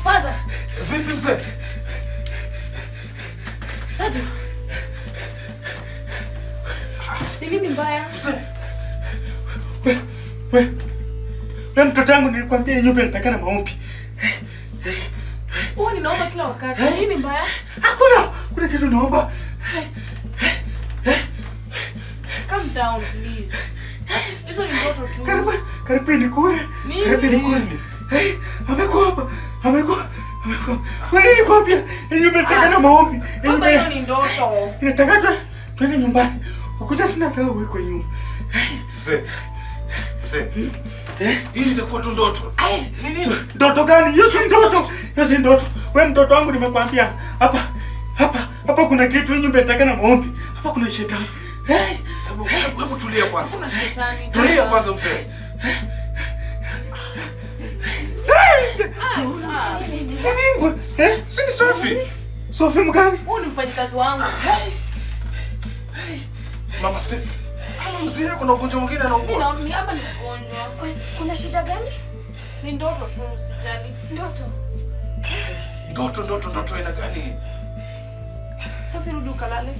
Father. Vipi mzee? Tatu. Nini mbaya? Mzee. Wewe mtoto wangu nilikwambia hii nyumba inatakana maombi. Wewe ninaomba kila wakati. Nini mbaya? Kuna kitu naomba. Calm down please. Hizo ni ndoto tu. Karibuni kule. Karibuni kule. Amekuwa. Wewe nilikwambia hii nyumba inatakana maombi. Baba hiyo ni ndoto. Inatakatwa twende nyumbani. Ukuja tunataka uwe kwa nyumba. Mzee. Hii itakuwa tu ndoto. Nini? Ndoto gani? Hiyo si ndoto. Hiyo si ndoto. Wewe mtoto wangu nimekwambia. Hapa kuna kitu, hii nyumba inatakana maombi. Hapa kuna shetani. Hebu tulia kwanza. Kuna shetani. Tulia kwanza mzee. Si ni Sophie? Sophie mgani? Huyu ni mfanyikazi wangu. Mama Stacy. Mzee kuna ugonjwa mwingine anaugua. Mimi hapa ni mgonjwa. Kuna shida gani? Ni ndoto tu, usijali. Ndoto aina gani? Sophie, rudi ukalale.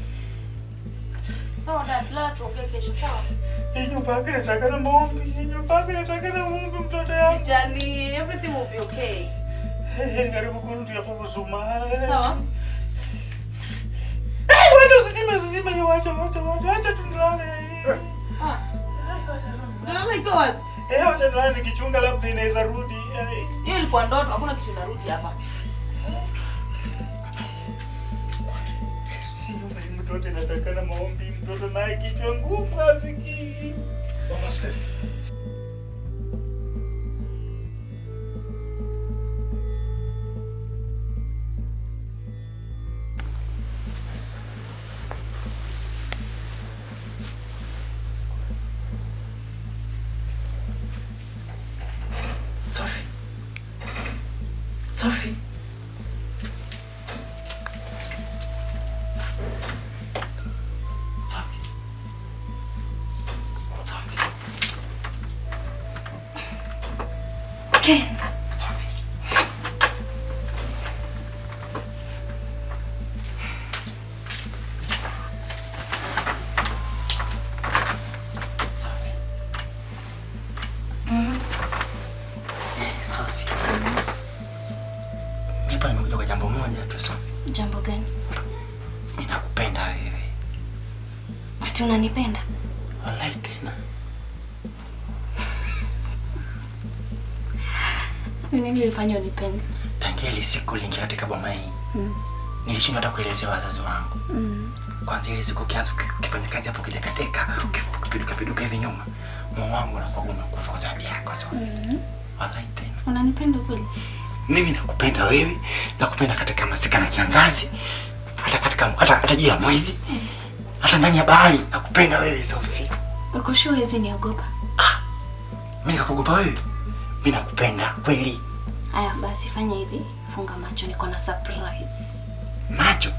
Sawa dad, lala tuongee kesho, sawa? Hii nyumba inatakana maombi. Mtoto yangu. Usijali, everything will be okay. Karibu kurudi hapo Buzuma. Sawa? Wacha tulale. Ndio iko wazi. Wacha tulale nikichunga labda inaweza rudi. Hiyo ilikuwa ndoto, hakuna kitu inarudi hapa. Mtoto inatakana maombi, mtoto naye kichwa ngumu aziki. Mama Stacy. Sophie. Ken. Nipa nimekuja kwa jambo moja tu Sophie. Jambo gani? Mimi nakupenda wewe. Ati unanipenda? Wallahi tena. Nini nilifanya unipende? Tangia ile siku uliingia katika boma hii. Nilishindwa hata kuelezea wazazi wangu. Kwanza ile siku kianza kufanya kazi hapo kidekadeka, ukipiduka hivi nyuma. Moyo wangu unakuwa unakufa kwa sababu yako Sophie. Wallahi tena. Unanipenda kweli? Mimi nakupenda wewe, nakupenda katika masika na kiangazi, hata juu ya mwezi, hata ndani ya bahari nakupenda wewe Sophie. Uko sure hizi niogopa? Mimi nikakuogopa wewe? Mimi nakupenda kweli. Aya basi fanya hivi, funga macho, niko na surprise. Macho?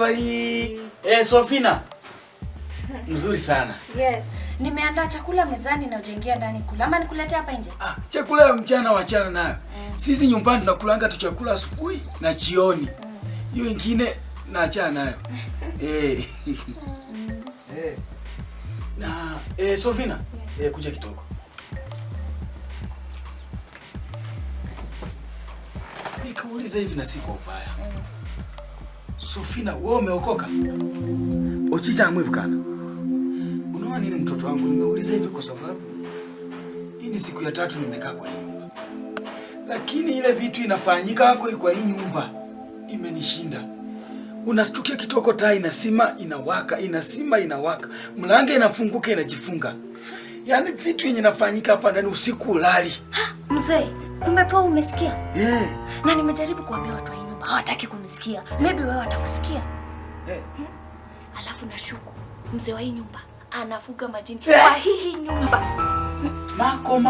habari? Sofina. Mzuri sana. Yes. Nimeandaa chakula mezani na ujaingia ndani kula. Ama nikuletea hapa nje? Chakula ya mchana wachana nayo. Sisi nyumbani tunakulanga tu chakula asubuhi na jioni. Hiyo nyingine naachana nayo. Na Sofina, kuja kidogo. Nikuuliza hivi na siko ubaya. Sofina, wewe umeokoka? Ochicha amwebukana. Unaona nini mtoto wangu? Nimeuliza hivi kwa sababu hii ni siku ya 3 nimekaa kwa hii nyumba. Lakini ile vitu inafanyika kwa hii nyumba imenishinda. Unastukia kitoko taa inasima inawaka, inasima inawaka. Mlango inafunguka inajifunga. Yaani vitu yenye inafanyika hapa ndani usiku ulali. Mzee, kumbe pa umesikia? Na nimejaribu kuambia watu wa hii nyumba, hawataki kunisikia. Maybe wewe watakusikia. Alafu nashuku mzee wa hii nyumba anafuga majini kwa hii nyumba. Mako.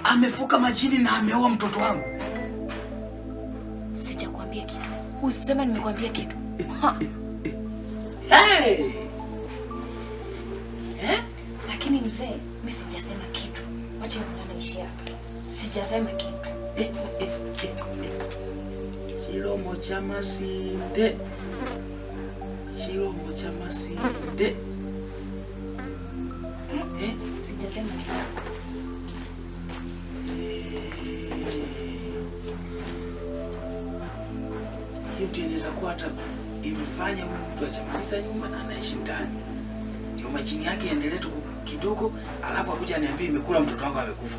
Amefuka majini na ameoa mtoto wangu. Sijakwambia kitu. Usiseme nimekwambia kitu. Lakini mzee, mimi sijasema kitu. Wacha niishi hapa. Sijasema kitu. Chilomo cha masinde. Sijasema kitu. Hiyo inaweza kuwa hata imefanya huyu mtu achamaliza nyumba na anaishi ndani. Ndio majini yake endelee tu kidogo, alafu akuja aniambie imekula mtoto wangu amekufa.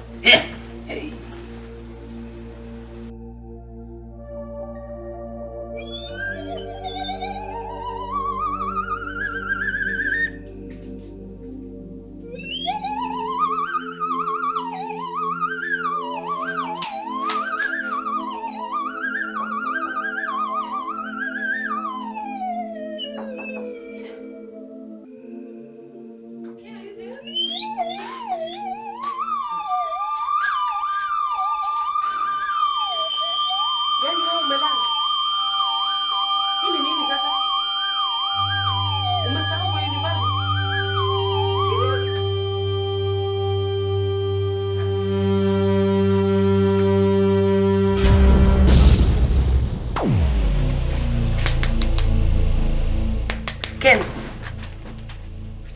Ken,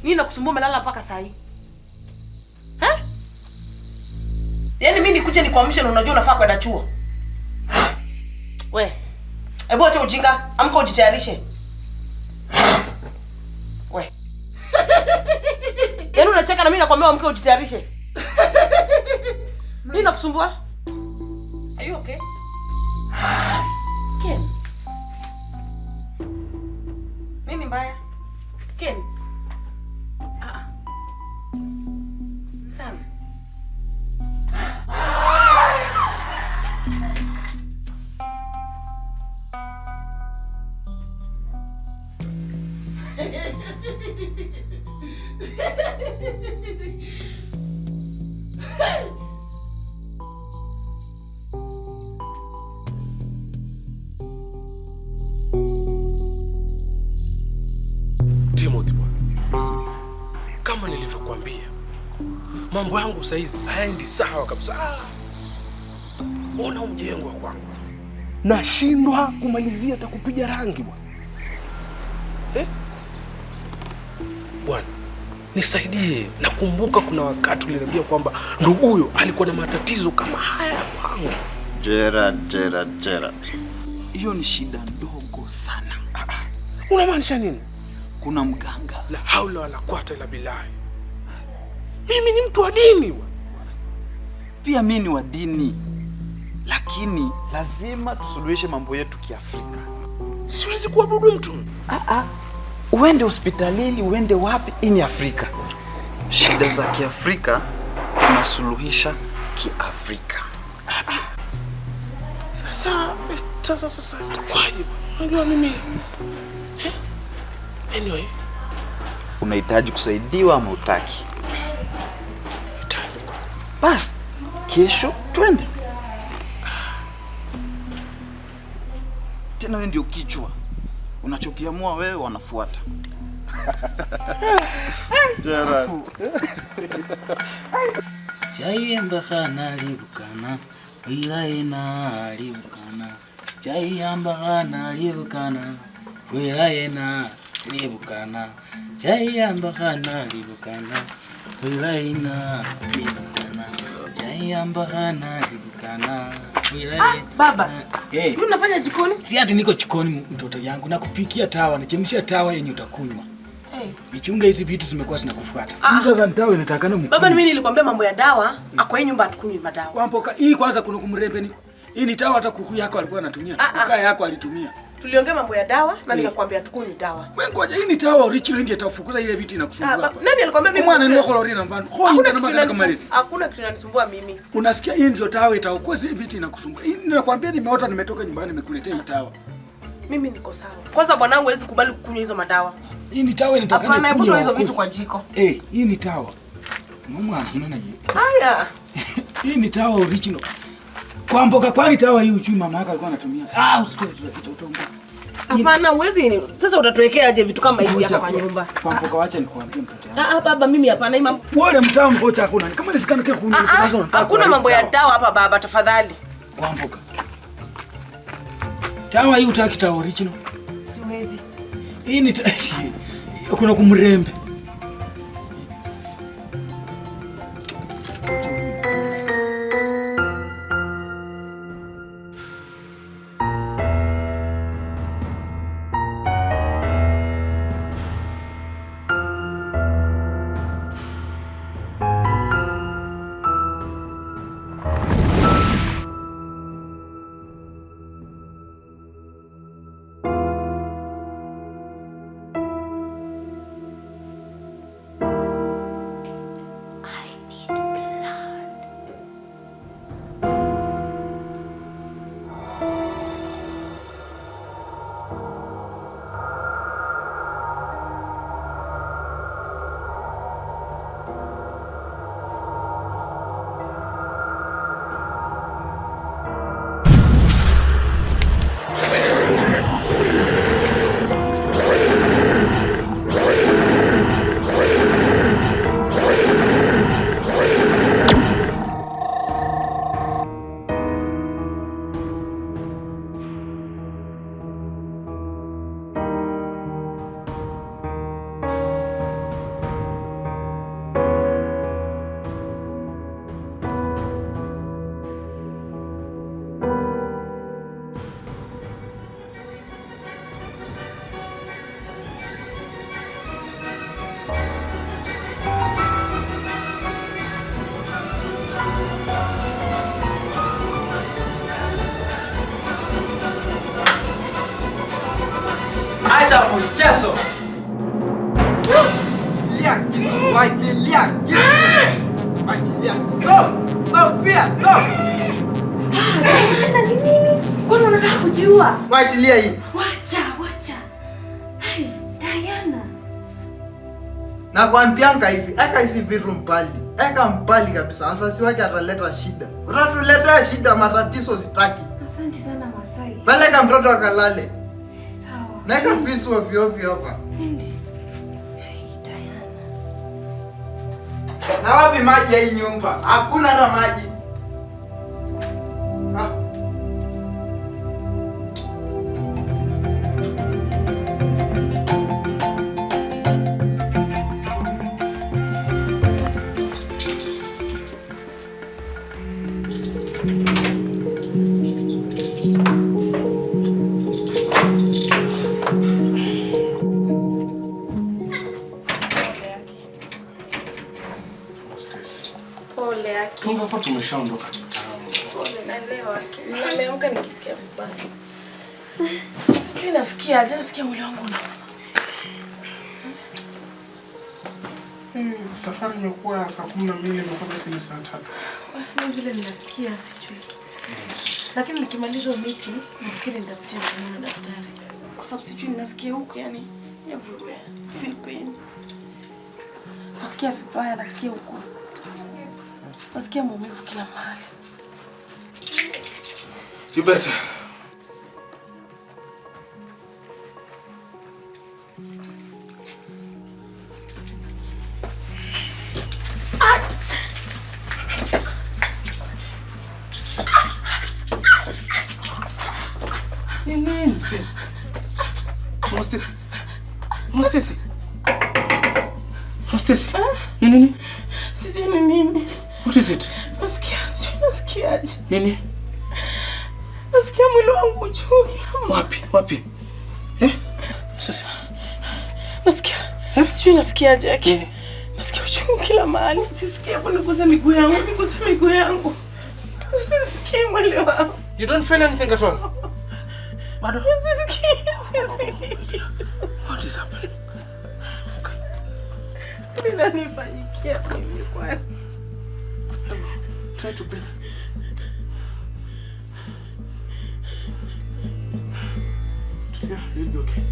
nini nakusumbua umelala mpaka saa hii? Yaani mimi nikuje nikuamshe na unajua unafaa kwenda chuo. We. Hebu acha ujinga, amka ujitayarishe. We. Yaani unacheka na mimi nakwambia amka ujitayarishe. Nini nakusumbua? Are you okay? Ken. Nini mbaya? Ken. Sana. Timothy bwana. Kama nilivyokuambia, mambo yangu saizi haendi sawa kabisa. Ona mjengo wa kwangu. Nashindwa kumalizia hata kupiga rangi bwana. Bwana, nisaidie. Nakumbuka kuna wakati uliniambia kwamba ndugu huyo alikuwa na matatizo kama haya kwangu. Gerard. Hiyo ni shida ndogo sana. Unamaanisha nini? Kuna mganga. La haula wala quwwata illa billah. Mimi ni mtu wa dini bwana. Pia mimi ni wa dini. Lakini lazima tusuluhishe mambo yetu kiafrika. Siwezi kuabudu mtu. Uende hospitalini, uende wapi, ini Afrika. Shida za kiafrika tunasuluhisha kiafrika. Sasa itakuwaje? Unajua mimi anyway, unahitaji kusaidiwa ama utaki? Nahitaji. Bas, kesho twende. Tena wewe ndio kichwa. Unachokiamua wewe wanafuata. Gerard. Chai mbakana libukana, wilayena libukana. Chai mbakana libukana, wilayena libukana. Chai mbakana libukana, wilayena libukana. Chai mbakana libukana, wilayena. Baba. Hey. Mimi nafanya jikoni? Si ati niko jikoni mtoto yangu, nakupikia tawa, nachemshia tawa yenye utakunywa. Michunga hizi vitu zimekuwa zinakufuata. Sasa nitawe nitakana mkuu. Baba, mimi nilikwambia mambo ya dawa, kwa hii nyumba hatukunywi madawa. Kwa mpoka hii kwanza kuna kumrembe ni. Hii ni dawa hata kuku yako alikuwa anatumia. Kuka yako alitumia. Tuliongea mambo ya dawa na nikakwambia hatukunywi dawa. Wewe ngoja hii ni dawa original ndio itafukuza ile vitu inakusumbua. Nani alikwambia mimi? Mwana ni kolori na mbano. Kwa hiyo ndio kama malezi. Hakuna kitu kinanisumbua mimi. Unasikia hii ndio dawa itaokoa zile vitu inakusumbua. Hii ninakwambia nimeota nimetoka nyumbani nimekuletea hii dawa. Mimi niko sawa. Kwanza bwanangu hawezi kubali kukunywa hizo madawa. Hii ni tawa inatakana kunywa. Hapana, hebu hizo vitu kwa jiko. Hii ni tawa. Mwana unaona hivi. Haya. Hii ni tawa original. Kwa mboga kwani tawa hii uchumi mama yako alikuwa anatumia. Usitoe kitu. Hapana, uwezi. Sasa utatuwekea aje vitu kama hizi hapa kwa nyumba? Kwa mboga wacha nikwambie mtoto wangu. Baba, mimi hapana hii mambo. Wewe mtawa mbocha hakuna. Kama nisikana kunywa tunazo. Hakuna mambo ya dawa hapa baba, tafadhali. Kwa mboga. Tawa hii utaki tawa original. Siwezi. Hii ni kuna kumrembe. Acha mchezo. Wachilia. Sofia. Diana, ni nini? Kwani unataka kujiua? Wachilia hii. Wacha. Hai, Diana. Nakwambianga hivi, eka hizi vitu mbali. Eka mbali kabisa. Asasi wake ataleta shida. Utatuletea shida, matatizo sitaki. Asante sana Masai. Peleka mtoto akalale. Sawa. Naika visu ovyo hapa. Ndio. Diana. Na wapi maji ya hii nyumba? Hakuna hata maji. Pole yake. Tunga hapa tumeshaondoka mtaani. Pole, naelewa. Nimeamka nikisikia vibaya. Sijui nasikia mwili wangu una. Safari imekuwa saa 12 imekuwa si saa 3. Mimi vile ninasikia sijui. Lakini nikimaliza meeting nafikiri nitapitia kwa daktari. Kwa sababu sijui ninasikia huko yani everywhere. Feel pain. Nasikia vibaya, nasikia huko. Nasikia maumivu kila mahali. You better. Nini? Mustesi. Nini? Sijui ni nini. What is it? Nasikiaje? Nini? Nasikia mwili wangu uchungu. Wapi? Sasa. Sijui nasikiaje yake. Nasikia uchungu kila mahali. Sisikie hapo niguza miguu yangu. Sisikie mwili wangu. You don't feel anything at all? Bado? Sisikie. What is happening? Ninanifanyikia mimi kwani? Try to breathe. Yeah, you'll be okay.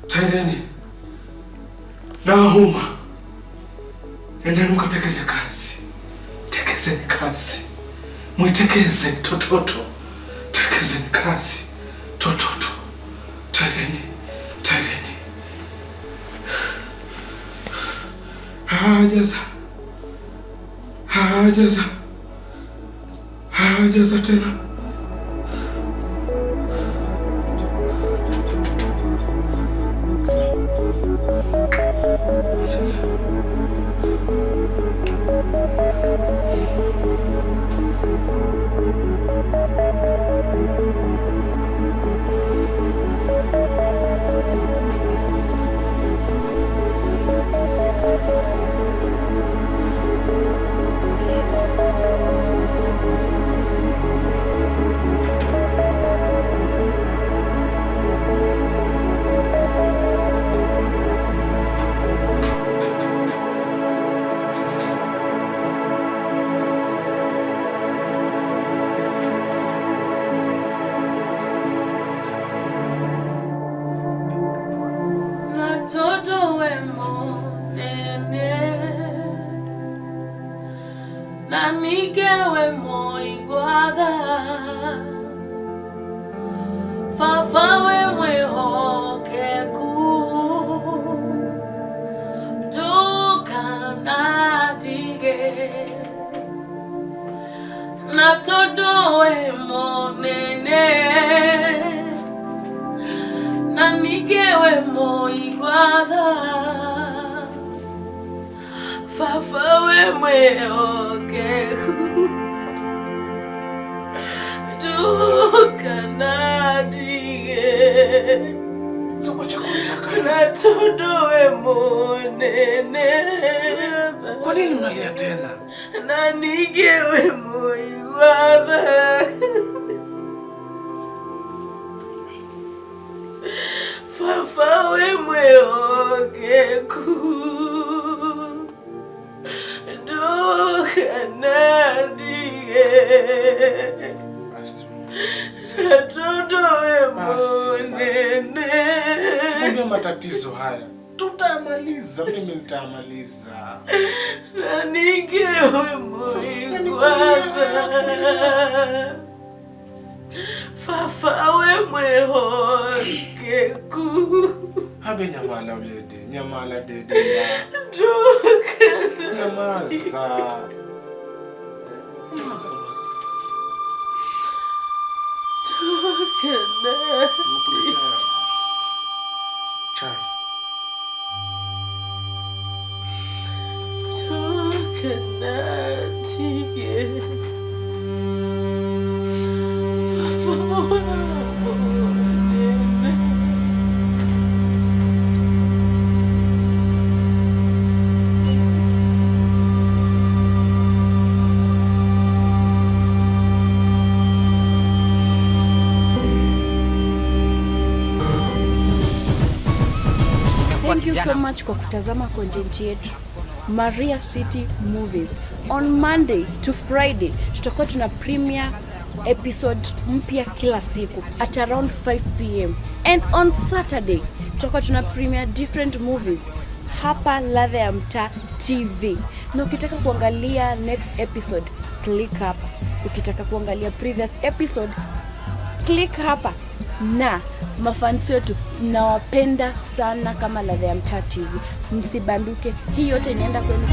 Tyreni. Nauma. Endeni mkatekeze kazi. Tekezeni kazi. Mwitekeze tototo. Tekezeni kazi. Tototo. Tyreni. Hajaza tena. Nanigewe moigwatha fafawe mwehokeku tukanatige natodowe monene nanigewe moigwatha fafawe mwehokeku tukanadige natodowe monene. Kwa nini unalia tena? Nanigewe moigwatha fafawe mwehokeku tukanadige natodowe monene. Kumbe matatizo haya tutamaliza, mimi nitamaliza. Nanigewe moigwatha fafawe mwehokeku Habe nyamala dede nyamaza. Chai. Thank you so much kwa kutazama content yetu Maria City Movies. on Monday to Friday tutakuwa tuna premiere episode mpya kila siku at around 5 p.m. and on Saturday tutakuwa tuna premiere different movies hapa Ladha ya Mtaa TV. Na ukitaka kuangalia next episode, click hapa. Ukitaka kuangalia previous episode, click hapa. Na mafans wetu nawapenda sana kama Ladha ya Mtaa TV. Msibanduke. Hii yote inaenda kwenu.